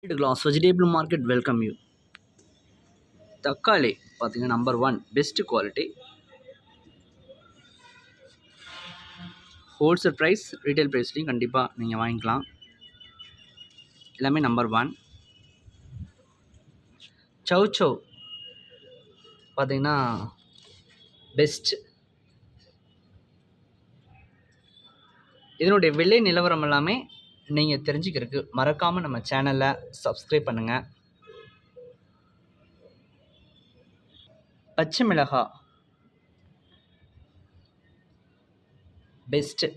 Glass vegetable market welcome you. தக்காளி பார்த்தீங்கன்னா number one best quality. Wholesale price retail ப்ரைஸ்லையும் கண்டிப்பாக நீங்கள் வாங்கிக்கலாம். எல்லாமே நம்பர் ஒன். சவ் சவ் பார்த்தீங்கன்னா பெஸ்ட். இதனுடைய விலை நிலவரம் எல்லாமே நீங்கள் தெரிஞ்சுக்கிறதுக்கு மறக்காமல் நம்ம சேனலை சப்ஸ்கிரைப் பண்ணுங்கள். பச்சை மிளகாய் பெஸ்ட்டு.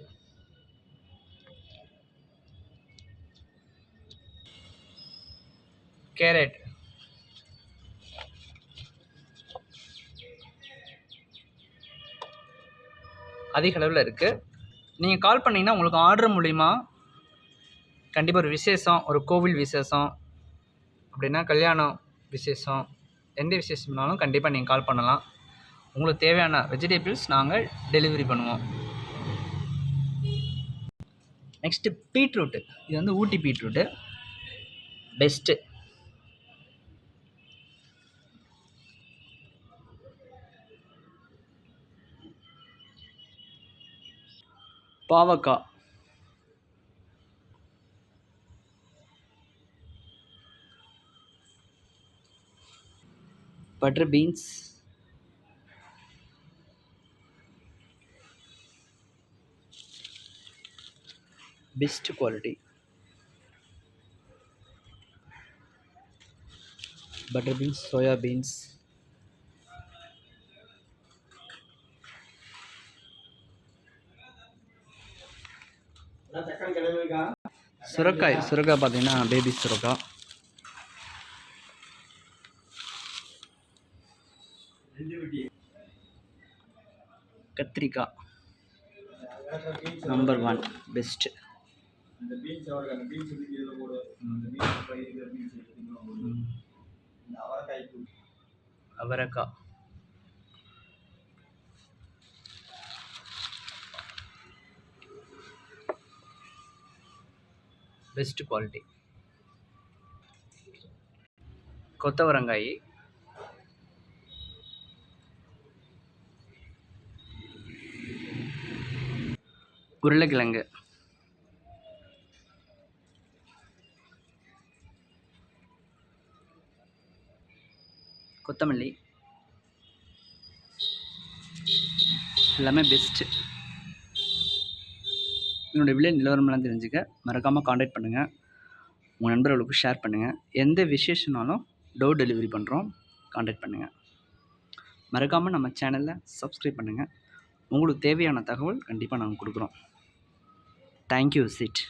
கேரட் அதிக அளவில் இருக்குது. நீங்கள் கால் பண்ணிங்கன்னா உங்களுக்கு ஆர்டர் மூலிமா கண்டிப்பாக ஒரு விசேஷம், ஒரு கோவில் விசேஷம் அப்படின்னா கல்யாணம் விசேஷம், எந்த விசேஷம்னாலும் கண்டிப்பாக நீங்கள் கால் பண்ணலாம். உங்களுக்கு தேவையான வெஜிடபிள்ஸ் நாங்கள் டெலிவரி பண்ணுவோம். Next beetroot. இது வந்து ஊட்டி பீட்ரூட்டு பெஸ்ட்டு. பாவக்காய் butter beans best quality. Butter beans, soya beans, சுரக்காய் பார்த்தீங்கன்னா பேபி சுரக்காய், கத்திரிக்காய் நம்பர் ஒன் பெஸ்ட். அவரைக்காய் பெஸ்ட் குவாலிட்டி. கொத்தவரங்காய், உருளைக்கிழங்கு, கொத்தமல்லி எல்லாமே பெஸ்ட்டு. என்னுடைய விலை நிலவரமெல்லாம் தெரிஞ்சுக்க மறக்காமல் காண்டாக்ட் பண்ணுங்கள். உங்கள் நண்பர்களுக்கு ஷேர் பண்ணுங்கள். எந்த விசேஷனாலும் டோர் டெலிவரி பண்ணுறோம், காண்டாக்ட் பண்ணுங்கள். மறக்காமல் நம்ம சேனலில் சப்ஸ்கிரைப் பண்ணுங்கள். உங்களுக்கு தேவையான தகவல் கண்டிப்பாக நாங்கள் கொடுக்குறோம். Thank you chit.